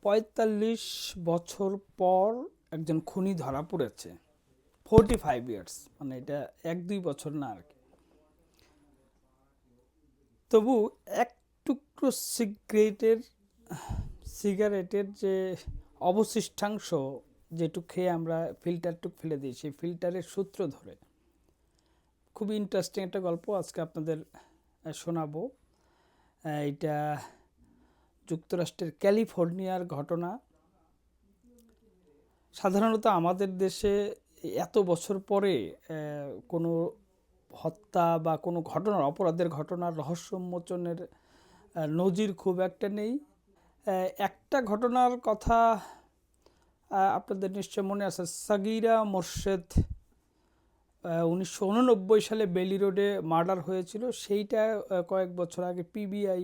৪৫ বছর পর একজন খুনি ধরা পড়েছে। 45 ইয়ার্স, মানে এটা ১-২ বছর না আর কি। তবু এক টুকরো সিগারেটের যে অবশিষ্টাংশ, যেটুক খেয়ে আমরা ফিল্টারটুক ফেলে দিই, সেই ফিল্টারের সূত্র ধরে খুবই ইন্টারেস্টিং একটা গল্প আজকে আপনাদের শোনাবো। এটা যুক্তরাষ্ট্রের ক্যালিফোর্নিয়ার ঘটনা। সাধারণত আমাদের দেশে এত বছর পরে কোনো হত্যা বা কোনো ঘটনার, অপরাধের ঘটনার রহস্য উন্মোচনের নজির খুব একটা নেই। একটা ঘটনার কথা আপনাদের নিশ্চয় মনে আছে, সাগিরা মোর্শেদ 1989 সালে বেলি রোডে মার্ডার হয়েছিল। সেইটা কয়েক বছর আগে পিবিআই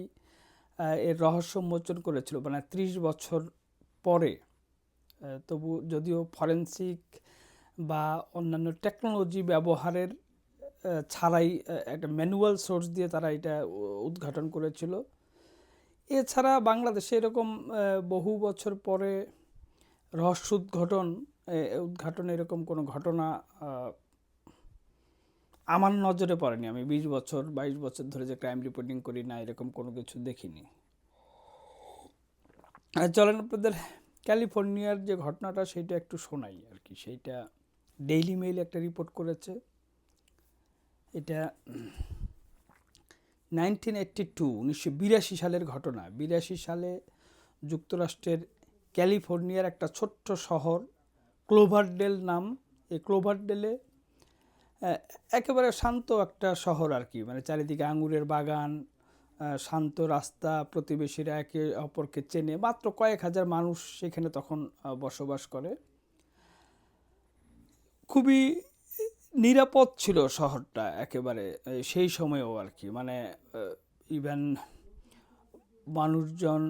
এর রহস্য উন্মোচন করেছিল, মানে 30 বছর পরে। তবু যদিও ফরেন্সিক বা অন্যান্য টেকনোলজি ব্যবহারের ছাড়াই একটা ম্যানুয়াল সোর্স দিয়ে তারা এটা উদ্ঘাটন করেছিল। এছাড়া বাংলাদেশে এরকম বহু বছর পরে রহস্য উদ্ঘাটন এরকম কোনো ঘটনা আমার নজরে পড়েনি। আমি 20 বছর 22 বছর ধরে যে ক্রাইম রিপোর্টিং করি, না এরকম কোনো কিছু দেখিনি। চলেন আপনাদের ক্যালিফোর্নিয়ার যে ঘটনাটা সেইটা একটু শোনাই আর কি। সেইটা ডেইলি মেইল একটা রিপোর্ট করেছে। এটা 1982 সালের ঘটনা। 82 সালে যুক্তরাষ্ট্রের ক্যালিফোর্নিয়ার একটা ছোট্ট শহর ক্লোভারডেল নাম। এই ক্লোভারডেলে একেবারে শান্ত একটা শহর আর কি, মানে চারিদিকে আঙুরের বাগান, শান্ত রাস্তা, প্রতিবেশীরা একে অপরকে চেনে। মাত্র কয়েক হাজার মানুষ সেখানে তখন বসবাস করে। খুবই নিরাপদ ছিল শহরটা একেবারে সেই সময়েও আর কি। মানে ইভেন মানুষজন,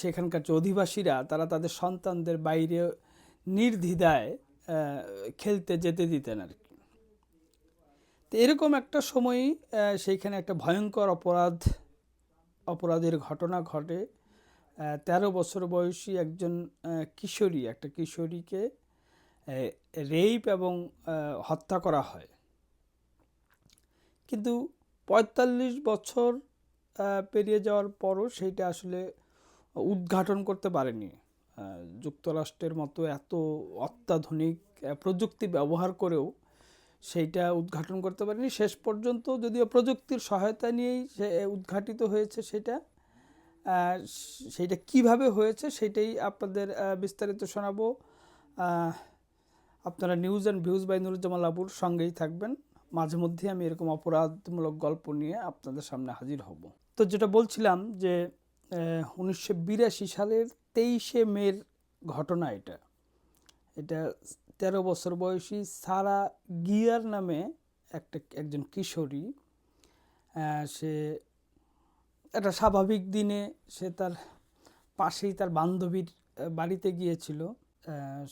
সেখানকার যে অধিবাসীরা, তারা তাদের সন্তানদের বাইরে নির্দ্বিধায় খেলতে যেতে দিতেন আর কি। তো এরকম একটা সময়ই সেইখানে একটা ভয়ঙ্কর অপরাধের ঘটনা ঘটে। 13 বছর বয়সী একজন একটা কিশোরীকে রেপ এবং হত্যা করা হয়। কিন্তু 45 বছর পেরিয়ে যাওয়ার পরও সেইটা আসলে উদ্ঘাটন করতে পারেনি। যুক্তরাষ্ট্রের মতো এত অত্যাধুনিক প্রযুক্তি ব্যবহার করেও সেইটা উদ্ঘাটন করতে পারেনি শেষ পর্যন্ত। যদিও প্রযুক্তির সহায়তা নিয়েই সে উদ্ঘাটিত হয়েছে সেইটা কিভাবে হয়েছে সেটাই আপনাদের বিস্তারিত শোনাবো। আপনারা news and views by Nuruzzaman লাবুর সঙ্গেই থাকবেন। মাঝে মধ্যে আমি এরকম অপরাধমূলক গল্প নিয়ে আপনাদের সামনে হাজির হব। তো যেটা বলছিলাম যে 1982 সালের 23শে মের ঘটনা এটা। 13 বছর বয়সী সারা গিয়ার নামে একজন কিশোরী, সে একটা স্বাভাবিক দিনে সে তার পাশেই তার বান্ধবীর বাড়িতে গিয়েছিল।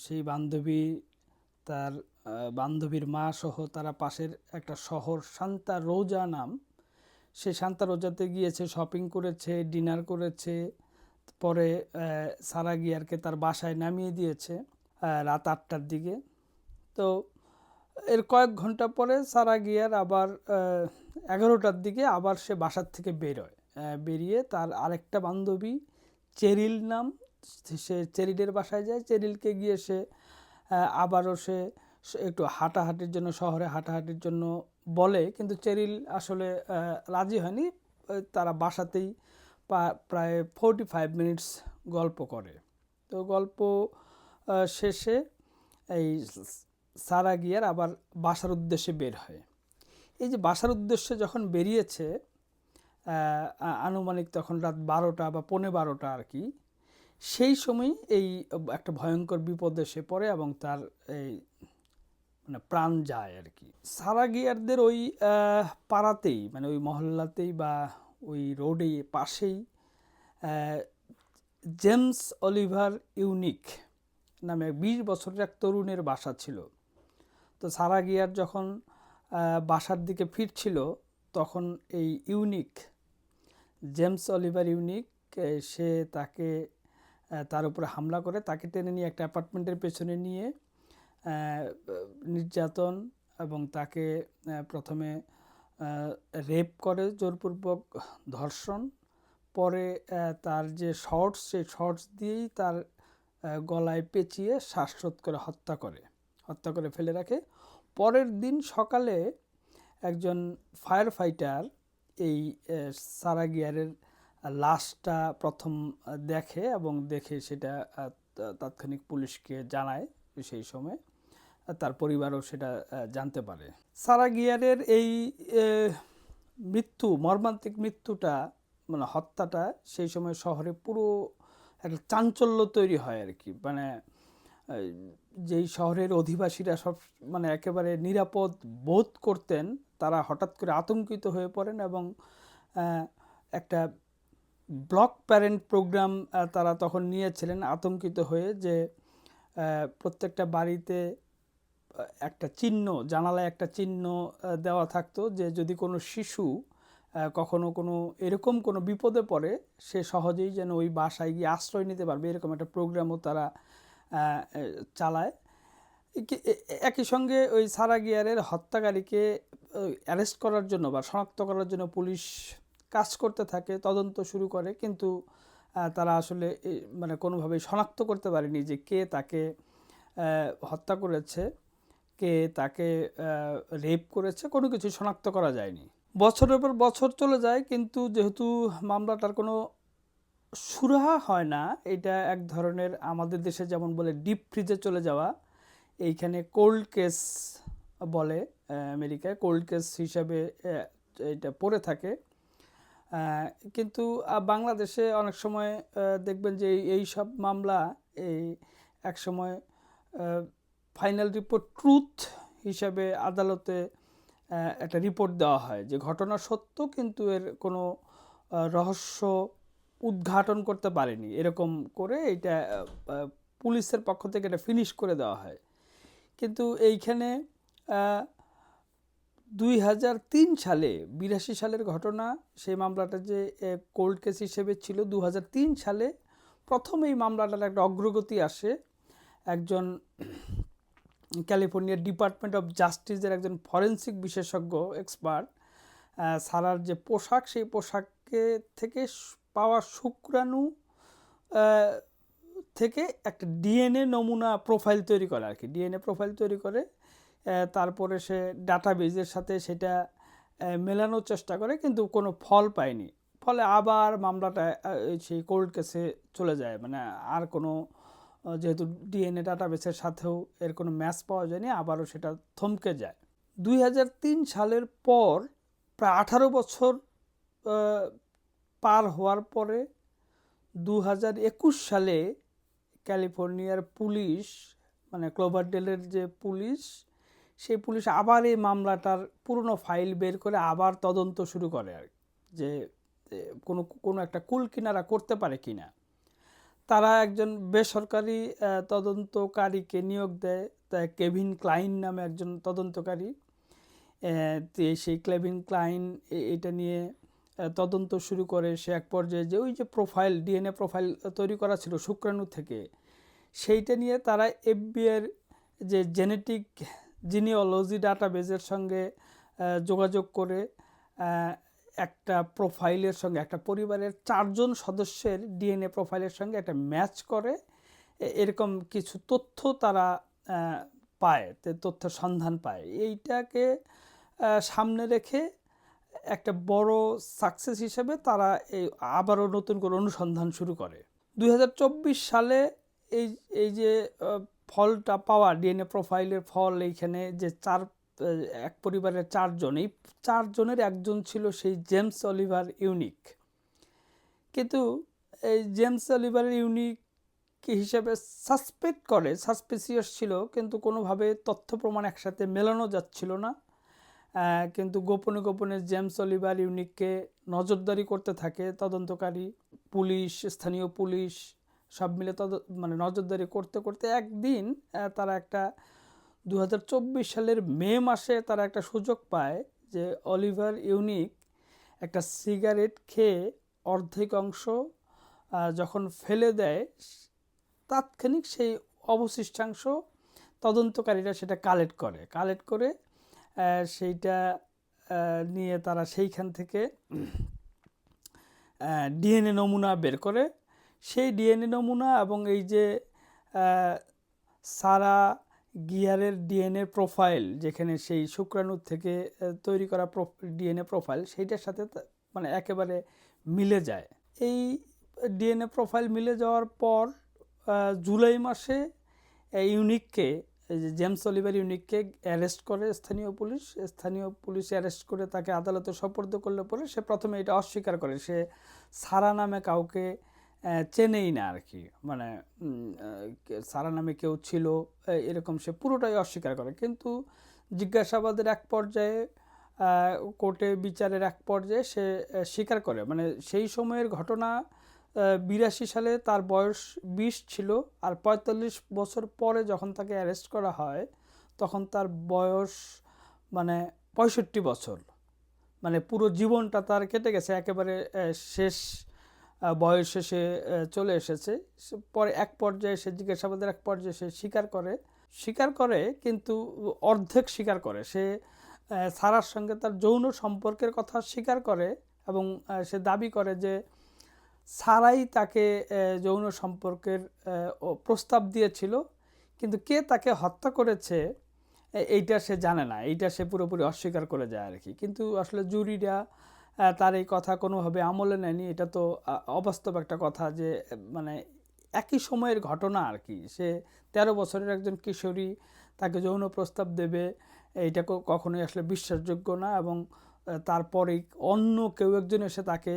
সেই তার বান্ধবীর মা সহ তারা পাশের একটা শহর সান্তা রোজা নাম, সে সান্তা রোজাতে গিয়েছে, শপিং করেছে, ডিনার করেছে। পরে সারা গিয়ারকে তার বাসায় নামিয়ে দিয়েছে রাত 8টার দিকে। তো এর কয়েক ঘন্টা পরে সারা গিয়ার আবার 11টার দিকে আবার সে বাসার থেকে বেরোয়। বেরিয়ে তার আরেকটা বান্ধবী চেরিল নাম, সে চেরিলের বাসায় যায়। চেরিলকে গিয়ে সে আবারও সে একটু শহরে হাঁটাহাঁটির জন্য বলে, কিন্তু চেরিল আসলে রাজি হয়নি। তারা বাসাতেই প্রায় 45 মিনিটস গল্প করে। তো গল্প শেষে এই সারা গিয়ার আবার বাসার উদ্দেশ্যে বের হয়। এই যে বাসার উদ্দেশ্যে যখন বেরিয়েছে, আনুমানিক তখন রাত 12টা বা 12:15 আর কি, সেই সময় এই একটা ভয়ঙ্কর বিপদে সে পড়ে এবং তার এই মানে প্রাণ যায় আর কি। সারা গিয়ারদের ওই পাড়াতেই, মানে ওই মহল্লাতেই বা ওই রোডেই পাশেই জেমস অলিভার ইউনিক নামে 20 বছরের এক তরুণের বাসা ছিল। তো সারা গিয়ার যখন বাসার দিকে ফিরছিল, তখন এই জেমস অলিভার ইউনিক, সে তাকে তার উপরে হামলা করে, তাকে টেনে নিয়ে একটা অ্যাপার্টমেন্টের পেছনে নিয়ে নির্যাতন এবং তাকে প্রথমে রেপ করে, জোরপূর্বক ধর্ষণ, পরে তার যে শর্টস, সেই শর্টস দিয়েই তার গলায় পেঁচিয়ে শ্বাসরোধ করে হত্যা করে ফেলে রাখে। পরের দিন সকালে একজন ফায়ার ফাইটার এই সারা গিয়ারের লাশটা প্রথম দেখে এবং দেখে সেটা তাৎক্ষণিক পুলিশকে জানায়। সেই সময় তার পরিবারও সেটা জানতে পারে। সারা গিয়ারের এই মর্মান্তিক মৃত্যুটা, মানে হত্যাটা, সেই সময় শহরে পুরো একটা চাঞ্চল্য তৈরি হয় আর কি। মানে যেই শহরের অধিবাসীরা সব মানে একেবারে নিরাপদ বোধ করতেন, তারা হঠাৎ করে আতঙ্কিত হয়ে পড়েন এবং একটা ব্লক প্যারেন্ট প্রোগ্রাম তারা তখন নিয়েছিলেন, আতঙ্কিত হয়ে, যে প্রত্যেকটা বাড়িতে একটা চিহ্ন, জানালায় একটা চিহ্ন দেওয়া থাকতো, যে যদি কোনো শিশু কখনো কোনো এরকম কোনো বিপদে পড়ে, সে সহজেই যেন ওই বাসায় গিয়ে আশ্রয় নিতে পারবে, এরকম একটা প্রোগ্রামও তারা চালায়। একই সঙ্গে ওই সারা গিয়ারের হত্যাকারীকে অ্যারেস্ট করার জন্য বা শনাক্ত করার জন্য পুলিশ কাজ করতে থাকে, তদন্ত শুরু করে, কিন্তু তারা আসলে মানে কোনোভাবেই শনাক্ত করতে পারেনি যে কে তাকে হত্যা করেছে, কে তাকে রেপ করেছে, কোনো কিছু শনাক্ত করা যায়নি। বছরের পর বছর চলে যায়, কিন্তু যেহেতু মামলাটার কোনো সুরাহা হয় না, এটা এক ধরনের, আমাদের দেশে যেমন বলে ডিপ ফ্রিজে চলে যাওয়া, এইখানে কোল্ড কেস বলে, আমেরিকায় কোল্ড কেস হিসাবে এটা পড়ে থাকে। কিন্তু বাংলাদেশে অনেক সময় দেখবেন যে এই সব মামলা এক সময় ফাইনাল রিপোর্ট ট্রুথ হিসাবে আদালতে একটা রিপোর্ট দেওয়া হয় যে ঘটনা সত্য, কিন্তু এর কোনো রহস্য উদ্ঘাটন করতে পারেনি, এরকম করে এটা পুলিশের পক্ষ থেকে এটা ফিনিশ করে দেওয়া হয়। কিন্তু এইখানে 2003 সালে, 82 সালের ঘটনা, সেই মামলাটা যে কোল্ড কেস হিসেবে ছিল, 2003 সালে প্রথম এই মামলাটার একটা অগ্রগতি আসে। একজন ক্যালিফোর্নিয়ার ডিপার্টমেন্ট অফ জাস্টিসের একজন ফরেন্সিক বিশেষজ্ঞ এক্সপার্ট সারার যে পোশাক, সেই পোশাকে থেকে পাওয়া শুক্রাণু থেকে একটা ডিএনএ নমুনা প্রোফাইল তৈরি করে আর কি, ডিএনএ প্রোফাইল তৈরি করে, তারপরে সে ডাটাবেজের সাথে সেটা মেলানোর চেষ্টা করে, কিন্তু কোনো ফল পায়নি। ফলে আবার মামলাটা সেই কোল্ড কেসে চলে যায়, মানে আর কোনো, যেহেতু ডিএনএ ডাটাবেসের সাথেও এর কোনো ম্যাচ পাওয়া যায়নি, আবারও সেটা থমকে যায়। 2003 সালের পর প্রায় 18 বছর পার হওয়ার পরে 2021 সালে ক্যালিফোর্নিয়ার পুলিশ, মানে ক্লোভারডেলের যে পুলিশ, সেই পুলিশ আবার এই মামলাটার পুরনো ফাইল বের করে আবার তদন্ত শুরু করে, আর যে কোনো একটা কুল কিনারা করতে পারে কিনা। তারা একজন বেসরকারি তদন্তকারীকে নিয়োগ দেয়, তাই কেভিন ক্লাইন নামে একজন তদন্তকারী। সেই কেভিন ক্লাইন এটা নিয়ে তদন্ত শুরু করে। সে এক পর্যায়ে যে ওই যে প্রোফাইল, ডিএনএ প্রোফাইল তৈরি করা ছিল শুক্রাণু থেকে, সেইটা নিয়ে তারা এফবিআইয়ের যে জেনেটিক জিনিওলজি ডাটাবেজের সঙ্গে যোগাযোগ করে একটা প্রোফাইলের সঙ্গে, একটা পরিবারের 4 জন সদস্যের ডিএনএ প্রোফাইলের সঙ্গে একটা ম্যাচ করে, এরকম কিছু তথ্য তারা পায়, তথ্যের সন্ধান পায়। এইটাকে সামনে রেখে একটা বড় সাকসেস হিসেবে তারা আবারও নতুন করে অনুসন্ধান শুরু করে। 2024 সালে এই যে ফলটা পাওয়া, ডিএনএ প্রোফাইলের ফল, এইখানে যে এক পরিবারের 4 জন, এই 4 জনের একজন ছিল সেই জেমস অলিভার ইউনিক। কিন্তু এই জেমস অলিভার ইউনিক হিসেবে সাসপিসিয়াস ছিল, কিন্তু কোনোভাবে তথ্য প্রমাণ একসাথে মেলানো যাচ্ছিল না। কিন্তু গোপনে গোপনে জেমস অলিভার ইউনিককে নজরদারি করতে থাকে তদন্তকারী পুলিশ, স্থানীয় পুলিশ সব মিলে মানে নজরদারি করতে করতে একদিন তারা একটা 2024 সালের মে মাসে তারা একটা সুযোগ পায় যে অলিভার ইউনিক একটা সিগারেট খেয়ে অর্ধেক অংশ যখন ফেলে দেয়, তাৎক্ষণিক সেই অবশিষ্টাংশ তদন্তকারীরা সেটা কালেক্ট করে সেইটা নিয়ে তারা সেইখান থেকে ডিএনএ নমুনা বের করে। সেই ডিএনএ নমুনা এবং এই যে সারা গিয়ারের ডিএনএ প্রোফাইল, যেখানে সেই শুক্রাণু থেকে তৈরি করা ডিএনএ প্রোফাইল, সেইটার সাথে মানে একেবারে মিলে যায়। এই ডিএনএ প্রোফাইল মিলে যাওয়ার পর জুলাই মাসে ইউনিককে, এই যে জেমস অলিভার ইউনিককে অ্যারেস্ট করে স্থানীয় পুলিশ অ্যারেস্ট করে তাকে আদালতে সোপর্দ করলে পরে সে প্রথমে এটা অস্বীকার করে, সে সারা নামে কাউকে চেনেই না আর কি, মানে সারা নামে কেউ ছিল এরকম সে পুরোটাই অস্বীকার করে। কিন্তু জিজ্ঞাসাবাদের এক পর্যায়ে, কোর্টে বিচারের এক পর্যায়ে সে স্বীকার করে, মানে সেই সময়ের ঘটনা। 82 সালে তার বয়স 20 ছিল, আর 45 বছর পরে যখন তাকে অ্যারেস্ট করা হয় তখন তার বয়স মানে 65 বছর, মানে পুরো জীবনটা তার কেটে গেছে, একেবারে শেষ বয়সে সে চলে এসেছে। পরে এক পর্যায়ে সে জিজ্ঞাসাবাদের এক পর্যায়ে সে স্বীকার করে কিন্তু অর্ধেক স্বীকার করে। সে সারার সঙ্গে তার যৌন সম্পর্কের কথা স্বীকার করে এবং সে দাবি করে যে সারাই তাকে যৌন সম্পর্কের প্রস্তাব দিয়েছিল, কিন্তু কে তাকে হত্যা করেছে এইটা সে জানে না, এইটা সে পুরোপুরি অস্বীকার করে যায় আর কি। কিন্তু আসলে জুরিরা তার এই কথা কোনোভাবে আমলে নেয়নি। এটা তো অবাস্তব একটা কথা যে মানে একই সময়ের ঘটনা আর কি, সে 13 বছরের একজন কিশোরী, তাকে যৌন প্রস্তাব দেবে, এইটা কখনোই আসলে বিশ্বাসযোগ্য না। এবং তারপরেই অন্য কেউ একজন এসে তাকে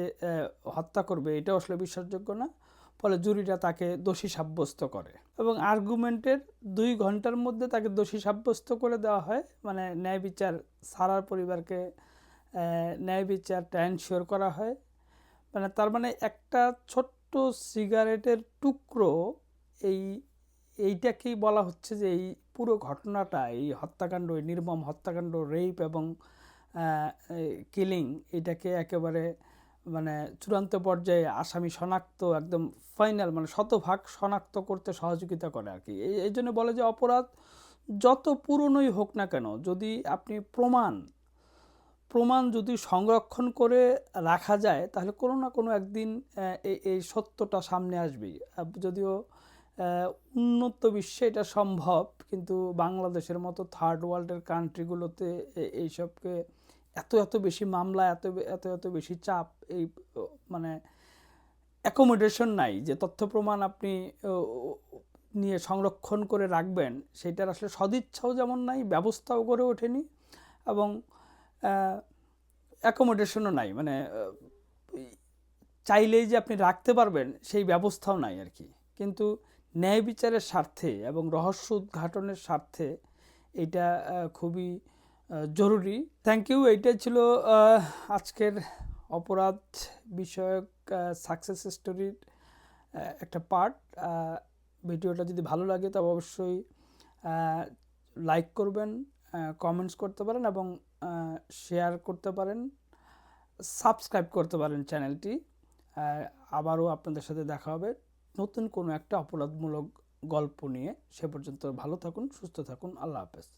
হত্যা করবে, এটাও আসলে বিশ্বাসযোগ্য না। ফলে জুরিরা তাকে দোষী সাব্যস্ত করে এবং আর্গুমেন্টের 2 ঘন্টার মধ্যে তাকে দোষী সাব্যস্ত করে দেওয়া হয়। মানে ন্যায় বিচার, সারার পরিবারকে ন্যায় বিচারটা এনশিওর করা হয়। মানে তার মানে একটা ছোট্ট সিগারেটের টুকরো, এইটাকেই বলা হচ্ছে যে এই পুরো ঘটনাটা, এই হত্যাকাণ্ড, এই নির্মম হত্যাকাণ্ড, রেপ এবং কিলিং, এটাকে একেবারে মানে চূড়ান্ত পর্যায়ে আসামি শনাক্ত, একদম ফাইনাল মানে শতভাগ শনাক্ত করতে সহযোগিতা করে আর কি। এই জন্য বলে যে অপরাধ যত পুরনোই হোক না কেন, যদি আপনি প্রমাণ যদি সংরক্ষণ করে রাখা যায়, তাহলে কোনো না কোনো একদিন এই সত্যটা সামনে আসবেই। যদিও উন্নত বিশ্বে এটা সম্ভব, কিন্তু বাংলাদেশের মতো থার্ড ওয়ার্ল্ডের কান্ট্রিগুলোতে এইসবকে এত বেশি মামলা, এত বেশি চাপ, এই মানে অ্যাকোমোডেশন নাই যে তথ্য প্রমাণ আপনি নিয়ে সংরক্ষণ করে রাখবেন, সেটার আসলে সদিচ্ছাও যেমন নাই, ব্যবস্থাও গড়ে ওঠেনি, এবং অ্যাকোমোডেশনও নাই, মানে চাইলেই যে আপনি রাখতে পারবেন সেই ব্যবস্থাও নাই আর কি। কিন্তু ন্যায় বিচারের স্বার্থে এবং রহস্য উদ্ঘাটনের স্বার্থে এটা খুবই জরুরি। Thank you. এইটাই ছিল আজকের অপরাধ বিষয়ক সাকসেস স্টোরির একটা পার্ট। ভিডিওটা যদি ভালো লাগে তবে অবশ্যই লাইক করবেন, কমেন্টস করতে পারেন এবং শেয়ার করতে পারেন, সাবস্ক্রাইব করতে পারেন চ্যানেলটি। আবারও আপনাদের সাথে দেখা হবে নতুন কোনো একটা অপরাধমূলক গল্প নিয়ে। সে পর্যন্ত ভালো থাকুন, সুস্থ থাকুন। আল্লাহ হাফেজ।